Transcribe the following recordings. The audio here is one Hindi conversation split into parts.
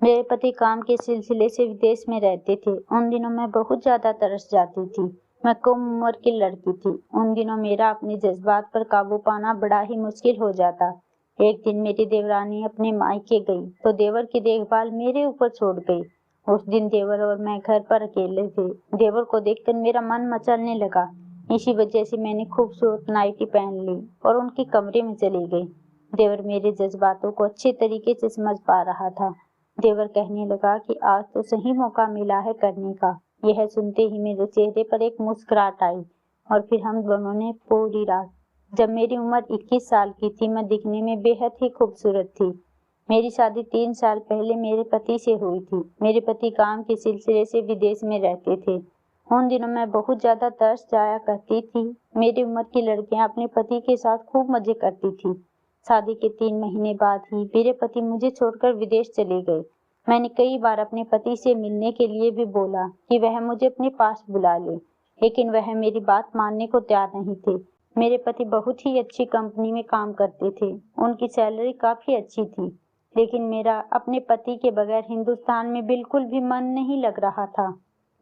मेरे पति काम के सिलसिले से विदेश में रहते थे। उन दिनों मैं बहुत ज्यादा तरस जाती थी। मैं कम उम्र की लड़की थी। उन दिनों मेरा अपने जज्बात पर काबू पाना बड़ा ही मुश्किल हो जाता। एक दिन मेरी देवरानी अपने मायके गई तो देवर की देखभाल मेरे ऊपर छोड़ गई। उस दिन देवर और मैं घर पर अकेले थे। देवर को देखकर मेरा मन मचलने लगा। इसी वजह से मैंने खूबसूरत नाइटी पहन ली और उनके कमरे में चली गई। देवर मेरे जज्बातों को अच्छे तरीके से समझ पा रहा था। देवर कहने लगा कि आज तो सही मौका मिला है करने का। यह सुनते ही मेरे चेहरे पर एक मुस्कुराहट आई और फिर हम दोनों ने पूरी रात, जब मेरी उम्र 21 साल की थी, मैं दिखने में बेहद ही खूबसूरत थी। मेरी शादी 3 साल पहले मेरे पति से हुई थी। मेरे पति काम के सिलसिले से विदेश में रहते थे। उन दिनों मैं बहुत ज्यादा तरस जाया करती थी। मेरी उम्र की लड़कियां अपने पति के साथ खूब मजे करती थी। शादी के 3 महीने बाद ही मेरे पति मुझे छोड़कर विदेश चले गए। मैंने कई बार अपने पति से मिलने के लिए भी बोला कि वह मुझे अपने पास बुला ले, लेकिन वह मेरी बात मानने को तैयार नहीं थे। मेरे पति बहुत ही अच्छी कंपनी में काम करते थे। उनकी सैलरी काफी अच्छी थी, लेकिन मेरा अपने पति के बगैर हिंदुस्तान में बिल्कुल भी मन नहीं लग रहा था।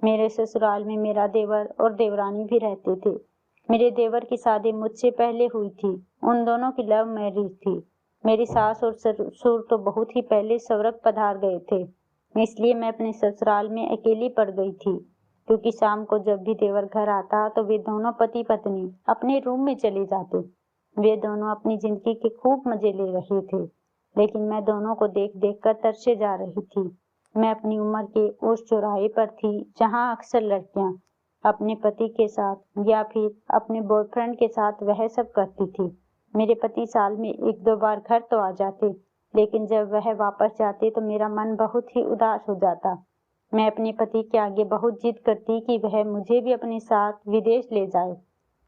मेरे ससुराल में मेरा देवर और देवरानी भी रहते थे। मेरे देवर की शादी मुझसे पहले हुई थी। उन दोनों की लव मैरिज थी। मेरी सास और ससुर तो बहुत ही पहले स्वर्ग पधार गए थे, इसलिए मैं अपने ससुराल में अकेली पड़ गई थी। क्योंकि शाम को जब भी देवर घर आता तो वे दोनों पति पत्नी अपने रूम में चले जाते। वे दोनों अपनी जिंदगी के खूब मजे ले रहे थे, लेकिन मैं दोनों को देख देख कर तरसे जा रही थी। मैं अपनी उम्र के उस चौराहे पर थी जहाँ अक्सर लड़कियां अपने पति के साथ या फिर अपने बॉयफ्रेंड के साथ वह सब करती थी। मेरे पति साल में 1-2 बार घर तो आ जाते, लेकिन जब वह वापस जाते तो मेरा मन बहुत ही उदास हो जाता। मैं अपने पति के आगे बहुत जिद करती कि वह मुझे भी अपने साथ विदेश ले जाए,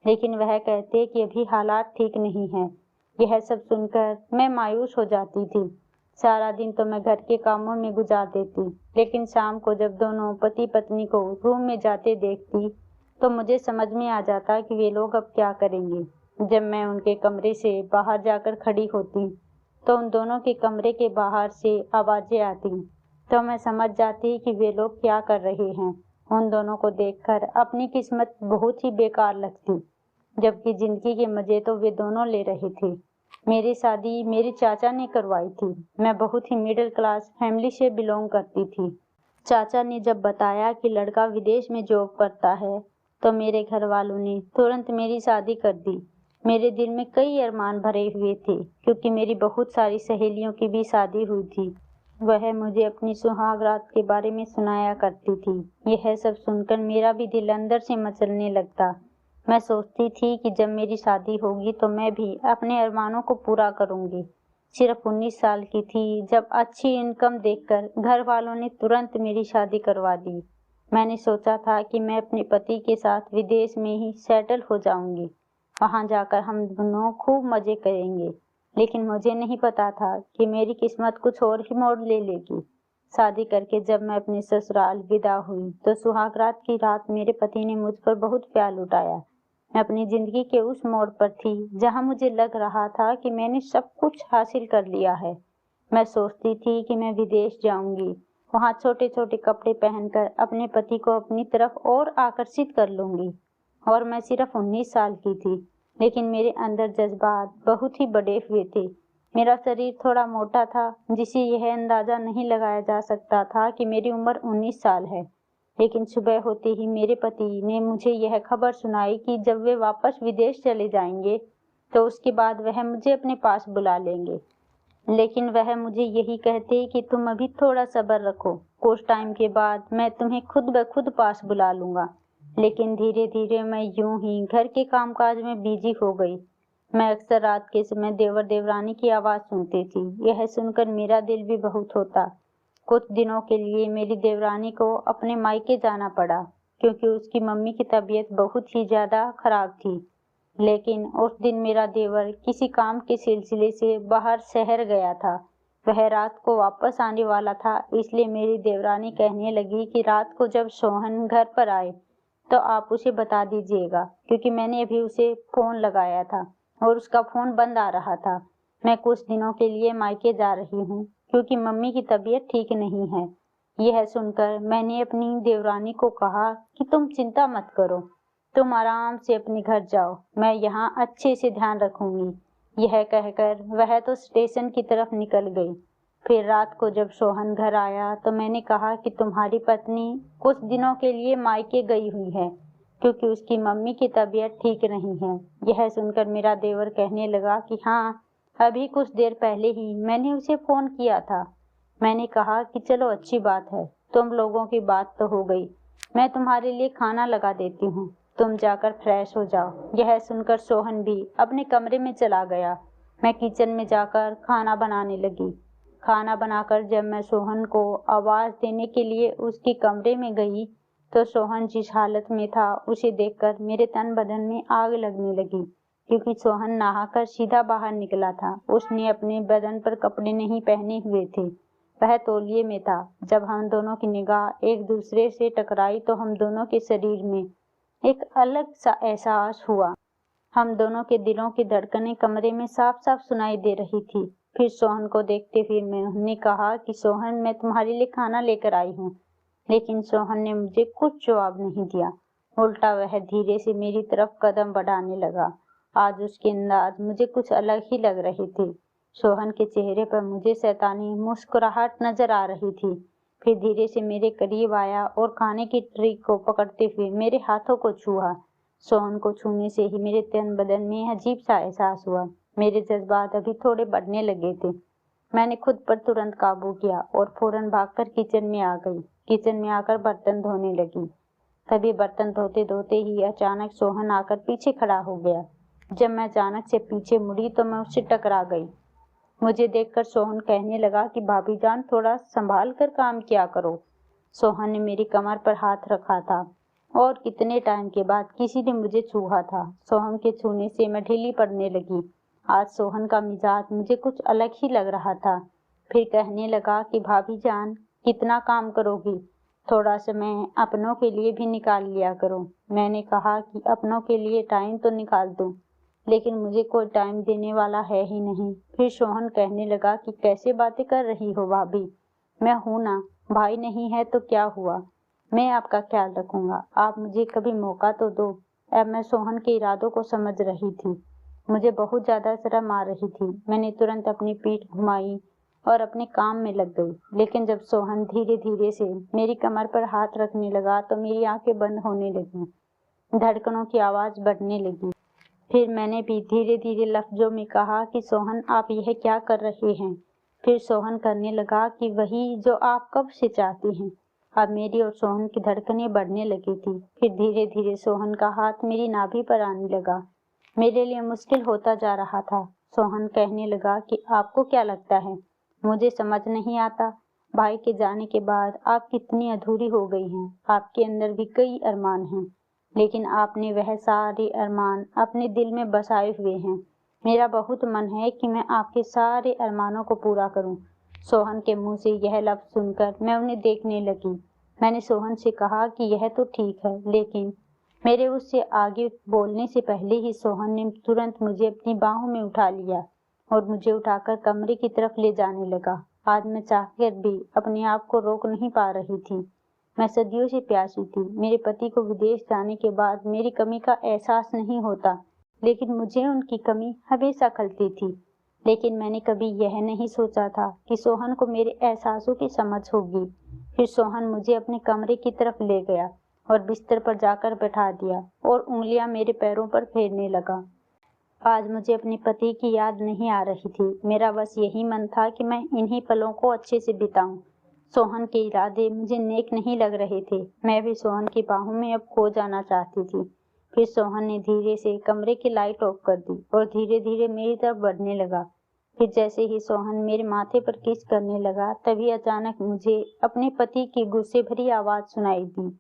लेकिन वह कहते कि अभी हालात ठीक नहीं हैं। यह सब सुनकर मैं मायूस हो जाती थी। सारा दिन तो मैं घर के कामों में गुजार देती, लेकिन शाम को जब दोनों पति पत्नी को रूम में जाते देखती तो मुझे समझ में आ जाता कि वे लोग अब क्या करेंगे। जब मैं उनके कमरे से बाहर जाकर खड़ी होती तो उन दोनों के कमरे के बाहर से आवाजें आती, तो मैं समझ जाती कि वे लोग क्या कर रहे हैं। उन दोनों को देखकर अपनी किस्मत बहुत ही बेकार लगती, जबकि जिंदगी के मजे तो वे दोनों ले रहे थे। मेरी शादी मेरे चाचा ने करवाई थी। मैं बहुत ही मिडिल क्लास फैमिली से बिलोंग करती थी। चाचा ने जब बताया कि लड़का विदेश में जॉब करता है तो मेरे घर वालों ने तुरंत मेरी शादी कर दी। मेरे दिल में कई अरमान भरे हुए थे, क्योंकि मेरी बहुत सारी सहेलियों की भी शादी हुई थी। वह मुझे अपनी सुहागरात के बारे में सुनाया करती थी। यह सब सुनकर मेरा भी दिल अंदर से मचलने लगता। मैं सोचती थी कि जब मेरी शादी होगी तो मैं भी अपने अरमानों को पूरा करूंगी। सिर्फ 19 साल की थी जब अच्छी इनकम देखकर घर वालों ने तुरंत मेरी शादी करवा दी। मैंने सोचा था कि मैं अपने पति के साथ विदेश में ही सेटल हो जाऊंगी। वहां जाकर हम दोनों खूब मजे करेंगे, लेकिन मुझे नहीं पता था कि मेरी किस्मत कुछ और ही मोड़ ले लेगी। शादी करके जब मैं अपने ससुराल विदा हुई तो सुहागरात की रात मेरे पति ने मुझ पर बहुत प्यार लुटाया। मैं अपनी जिंदगी के उस मोड़ पर थी जहां मुझे लग रहा था कि मैंने सब कुछ हासिल कर लिया है। मैं सोचती थी कि मैं विदेश जाऊंगी, वहां छोटे छोटे कपड़े पहनकर अपने पति को अपनी तरफ और आकर्षित कर लूंगी। और मैं सिर्फ 19 साल की थी, लेकिन मेरे अंदर जज्बात बहुत ही बड़े हुए थे। मेरा शरीर थोड़ा मोटा था, जिसे यह अंदाजा नहीं लगाया जा सकता था कि मेरी उम्र 19 साल है। लेकिन सुबह होते ही मेरे पति ने मुझे यह खबर सुनाई कि जब वे वापस विदेश चले जाएंगे तो उसके बाद वह मुझे अपने पास बुला लेंगे। लेकिन वह मुझे यही कहते कि तुम अभी थोड़ा सब्र रखो, कुछ टाइम के बाद मैं तुम्हें खुद ब खुद पास बुला लूंगा। लेकिन धीरे धीरे मैं यूं ही घर के कामकाज में बिजी हो गई। मैं अक्सर रात के समय देवर देवरानी की आवाज सुनती थी। यह सुनकर मेरा दिल भी बहुत होता। कुछ दिनों के लिए मेरी देवरानी को अपने मायके जाना पड़ा, क्योंकि उसकी मम्मी की तबीयत बहुत ही ज्यादा खराब थी। लेकिन उस दिन मेरा देवर किसी काम के सिलसिले से बाहर शहर गया था। वह रात को वापस आने वाला था, इसलिए मेरी देवरानी कहने लगी कि रात को जब सोहन घर पर आए तो आप उसे बता दीजिएगा, क्योंकि मैंने अभी उसे फोन लगाया था और उसका फोन बंद आ रहा था। मैं कुछ दिनों के लिए मायके जा रही हूँ, क्योंकि मम्मी की तबीयत ठीक नहीं है। यह सुनकर मैंने अपनी देवरानी को कहा कि तुम चिंता मत करो, तुम आराम से अपने घर जाओ, मैं यहाँ अच्छे से ध्यान रखूंगी। यह कहकर वह तो स्टेशन की तरफ निकल गई। फिर रात को जब सोहन घर आया तो मैंने कहा कि तुम्हारी पत्नी कुछ दिनों के लिए मायके गई हुई है, क्योंकि उसकी मम्मी की तबीयत ठीक नहीं है। यह सुनकर मेरा देवर कहने लगा कि हाँ, अभी कुछ देर पहले ही मैंने उसे फोन किया था। मैंने कहा कि चलो अच्छी बात है, तुम लोगों की बात तो हो गई, मैं तुम्हारे लिए खाना लगा देती हूँ, तुम जाकर फ्रेश हो जाओ। यह सुनकर सोहन भी अपने कमरे में चला गया। मैं किचन में जाकर खाना बनाने लगी। खाना बनाकर जब मैं सोहन को आवाज देने के लिए उसके कमरे में गई तो सोहन जिस हालत में था उसे देखकर मेरे तन बदन में आग लगने लगी, क्योंकि सोहन नहाकर सीधा बाहर निकला था। उसने अपने बदन पर कपड़े नहीं पहने हुए थे, वह तौलिए में था। जब हम दोनों की निगाह एक दूसरे से टकराई तो हम दोनों के शरीर में एक अलग सा एहसास हुआ। हम दोनों के दिलों की धड़कनें कमरे में साफ साफ सुनाई दे रही थी। फिर सोहन को देखते हुए मैंने कहा कि सोहन, मैं तुम्हारे लिए खाना लेकर आई हूँ। लेकिन सोहन ने मुझे कुछ जवाब नहीं दिया, उल्टा वह धीरे से मेरी तरफ कदम बढ़ाने लगा। आज उसके अंदाज मुझे कुछ अलग ही लग रहे थे। सोहन के चेहरे पर मुझे शैतानी मुस्कुराहट नजर आ रही थी। फिर धीरे से मेरे करीब आया और खाने की ट्रे को पकड़ते हुए मेरे हाथों को छुआ। सोहन को छूने से ही मेरे तन बदन में अजीब सा एहसास हुआ। मेरे जज्बात अभी थोड़े बढ़ने लगे थे। मैंने खुद पर तुरंत काबू किया और फौरन भागकर किचन में आ गई। किचन में आकर बर्तन धोने लगी। तभी बर्तन धोते धोते ही अचानक सोहन आकर पीछे खड़ा हो गया। जब मैं अचानक से पीछे मुड़ी तो मैं उससे टकरा गई। मुझे देखकर सोहन कहने लगा कि भाभी जान, थोड़ा संभाल कर काम किया करो। सोहन ने मेरी कमर पर हाथ रखा था और कितने टाइम के बाद किसी ने मुझे छुआ था। सोहन के छूने से मैं ढीली पड़ने लगी। आज सोहन का मिजाज मुझे कुछ अलग ही लग रहा था। फिर कहने लगा कि भाभी जान, कितना काम करोगी, थोड़ा समय अपनों के लिए भी निकाल लिया करो। मैंने कहा कि अपनों के लिए टाइम तो निकाल दूं, लेकिन मुझे कोई टाइम देने वाला है ही नहीं। फिर सोहन कहने लगा कि कैसे बातें कर रही हो भाभी, मैं हूं ना, भाई नहीं है तो क्या हुआ, मैं आपका ख्याल रखूंगा, आप मुझे कभी मौका तो दो। अब मैं सोहन के इरादों को समझ रही थी। मुझे बहुत ज्यादा शर्म आ रही थी। मैंने तुरंत अपनी पीठ घुमाई और अपने काम में लग गई। लेकिन जब सोहन धीरे धीरे से मेरी कमर पर हाथ रखने लगा तो मेरी आंखें बंद होने लगी, धड़कनों की आवाज बढ़ने लगी। फिर मैंने भी धीरे धीरे लफ्जों में कहा कि सोहन, आप यह क्या कर रहे हैं। फिर सोहन करने लगा कि वही जो आप कब से चाहती हैं। अब मेरी और सोहन की धड़कनें बढ़ने लगी थी। फिर धीरे धीरे सोहन का हाथ मेरी नाभि पर आने लगा। मेरे लिए मुश्किल होता जा रहा था। सोहन कहने लगा कि आपको क्या लगता है, मुझे समझ नहीं आता, भाई के जाने के बाद आप कितनी अधूरी हो गई हैं। आपके अंदर भी कई अरमान हैं, लेकिन आपने वह सारे अरमान अपने दिल में बसाए हुए हैं। मेरा बहुत मन है कि मैं आपके सारे अरमानों को पूरा करूं। सोहन के मुंह से यह लफ्ज सुनकर मैं उन्हें देखने लगी। मैंने सोहन से कहा कि यह तो ठीक है, लेकिन मेरे उससे आगे बोलने से पहले ही सोहन ने तुरंत मुझे अपनी बाहों में उठा लिया और मुझे उठाकर कमरे की तरफ ले जाने लगा। आज मैं चाहकर भी अपने आप को रोक नहीं पा रही थी। मैं सदियों से प्यासी थी। मेरे पति को विदेश जाने के बाद मेरी कमी का एहसास नहीं होता, लेकिन मुझे उनकी कमी हमेशा खलती थी। लेकिन मैंने कभी यह नहीं सोचा था कि सोहन को मेरे एहसासों की समझ होगी। फिर सोहन मुझे अपने कमरे की तरफ ले गया और बिस्तर पर जाकर बैठा दिया और उंगलियां मेरे पैरों पर फेरने लगा। आज मुझे अपने पति की याद नहीं आ रही थी। मेरा बस यही मन था कि मैं इन्हीं पलों को अच्छे से बिताऊं। सोहन के इरादे मुझे नेक नहीं लग रहे थे। मैं भी सोहन की बाहों में अब खो जाना चाहती थी। फिर सोहन ने धीरे से कमरे की लाइट ऑफ कर दी और धीरे धीरे मेरी तरफ बढ़ने लगा। फिर जैसे ही सोहन मेरे माथे पर किस करने लगा, तभी अचानक मुझे अपने पति की गुस्से भरी आवाज सुनाई दी।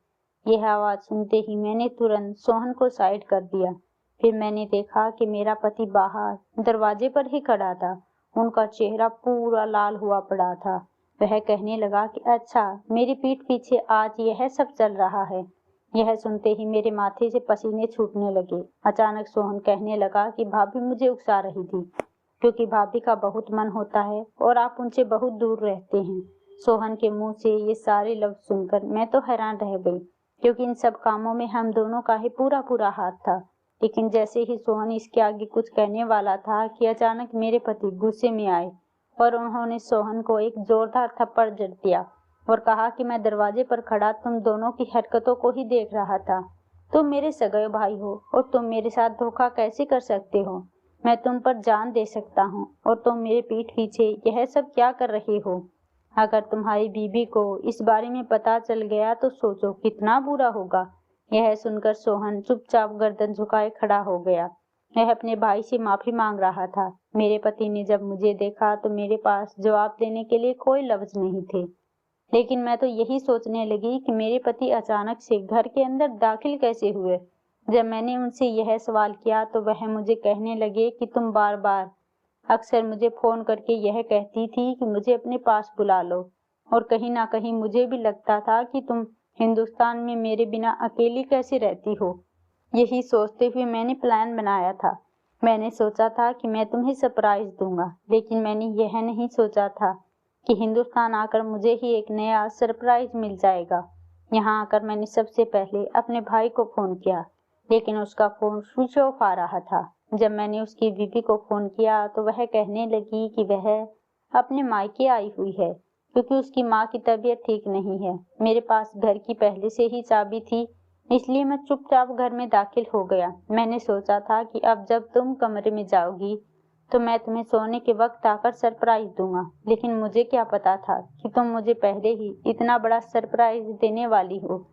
यह आवाज सुनते ही मैंने तुरंत सोहन को साइड कर दिया। फिर मैंने देखा कि मेरा पति बाहर दरवाजे पर ही खड़ा था। उनका चेहरा पूरा लाल हुआ पड़ा था। वह कहने लगा कि अच्छा, मेरी पीठ पीछे आज यह सब चल रहा है। यह सुनते ही मेरे माथे से पसीने छूटने लगे। अचानक सोहन कहने लगा कि भाभी मुझे उकसा रही थी। क्योंकि भाभी का बहुत मन होता है और आप उनसे बहुत दूर रहते हैं। सोहन के मुंह से ये सारे लफ्ज सुनकर मैं तो हैरान रह गई, क्योंकि इन सब कामों में हम दोनों का ही पूरा पूरा हाथ था। लेकिन जैसे ही सोहन इसके आगे कुछ कहने वाला था कि अचानक मेरे पति गुस्से में आए और उन्होंने सोहन को एक जोरदार थप्पड़ जड़ दिया और कहा कि मैं दरवाजे पर खड़ा तुम दोनों की हरकतों को ही देख रहा था। तुम मेरे सगे भाई हो और तुम मेरे साथ धोखा कैसे कर सकते हो? मैं तुम पर जान दे सकता हूँ और तुम मेरे पीठ पीछे यह सब क्या कर रहे हो? अगर तुम्हारी बीबी को इस बारे में पता चल गया तो सोचो कितना बुरा होगा। यह सुनकर सोहन चुपचाप गर्दन झुकाए खड़ा हो गया। वह अपने भाई से माफी मांग रहा था। मेरे पति ने जब मुझे देखा तो मेरे पास जवाब देने के लिए कोई लफ्ज नहीं थे, लेकिन मैं तो यही सोचने लगी कि मेरे पति अचानक से घर के अंदर दाखिल कैसे हुए। जब मैंने उनसे यह सवाल किया तो वह मुझे कहने लगे कि तुम बार बार अक्सर मुझे फोन करके यह कहती थी कि मुझे अपने पास बुला लो, और कहीं ना कहीं मुझे भी लगता था कि तुम हिंदुस्तान में मेरे बिना अकेली कैसे रहती हो। यही सोचते हुए मैंने प्लान बनाया था। मैंने सोचा था कि मैं तुम्हें सरप्राइज दूंगा, लेकिन मैंने यह नहीं सोचा था कि हिंदुस्तान आकर मुझे ही एक नया सरप्राइज मिल जाएगा। यहाँ आकर मैंने सबसे पहले अपने भाई को फोन किया, लेकिन उसका फोन स्विच ऑफ आ रहा था। जब मैंने उसकी बीवी को फोन किया तो वह कहने लगी कि वह अपने मायके आई हुई है, क्योंकि उसकी माँ की तबीयत ठीक नहीं है। मेरे पास घर की पहले से ही चाबी थी, इसलिए मैं चुपचाप घर में दाखिल हो गया। मैंने सोचा था कि अब जब तुम कमरे में जाओगी तो मैं तुम्हें सोने के वक्त आकर सरप्राइज दूंगा, लेकिन मुझे क्या पता था कि तुम मुझे पहले ही इतना बड़ा सरप्राइज देने वाली हो।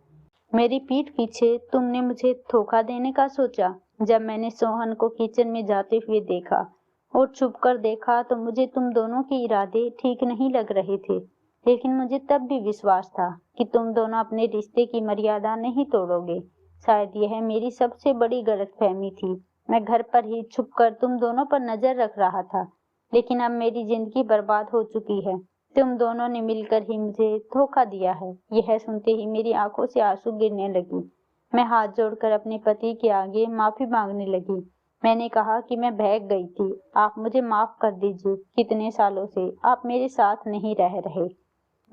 मेरी पीठ पीछे तुमने मुझे धोखा देने का सोचा। जब मैंने सोहन को किचन में जाते हुए देखा और छुप कर देखा तो मुझे तुम दोनों के इरादे ठीक नहीं लग रहे थे, लेकिन मुझे तब भी विश्वास था कि तुम दोनों अपने रिश्ते की मर्यादा नहीं तोड़ोगे। शायद यह मेरी सबसे बड़ी गलतफहमी थी। मैं घर पर ही छुपकर तुम दोनों पर नजर रख रहा था, लेकिन अब मेरी जिंदगी बर्बाद हो चुकी है। तुम दोनों ने मिलकर ही मुझे धोखा दिया है। यह सुनते ही मेरी आंखों से आंसू गिरने लगी। मैं हाथ जोड़कर अपने पति के आगे माफी मांगने लगी। मैंने कहा कि मैं बहक गई थी, आप मुझे माफ कर दीजिए। कितने सालों से आप मेरे साथ नहीं रह रहे।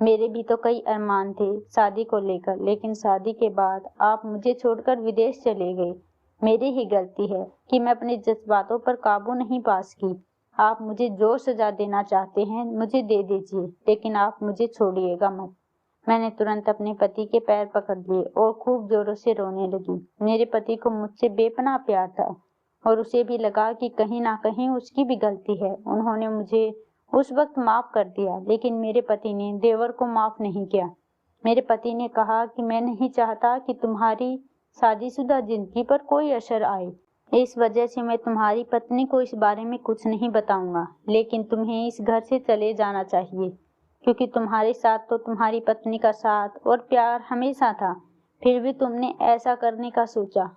मेरे भी तो कई अरमान थे शादी को लेकर, लेकिन शादी के बाद आप मुझे छोड़कर विदेश चले गए। मेरी ही गलती है कि मैं अपने जज्बातों पर काबू नहीं पा सकी। आप मुझे जो सजा देना चाहते हैं मुझे दे दीजिए, लेकिन आप मुझे छोड़िएगा मत। मैंने तुरंत अपने पति के पैर पकड़ लिए और खूब जोरों से रोने लगी। मेरे पति को मुझसे बेपनाह प्यार था और उसे भी लगा कि कहीं ना कहीं उसकी भी गलती है। उन्होंने मुझे उस वक्त माफ कर दिया, लेकिन मेरे पति ने देवर को माफ नहीं किया। मेरे पति ने कहा कि मैं नहीं चाहता कि तुम्हारी शादीशुदा जिंदगी पर कोई असर आए। इस वजह से मैं तुम्हारी पत्नी को इस बारे में कुछ नहीं बताऊंगा, लेकिन तुम्हें इस घर से चले जाना चाहिए, क्योंकि तुम्हारे साथ तो तुम्हारी पत्नी का साथ और प्यार हमेशा था। फिर भी तुमने ऐसा करने का सोचा।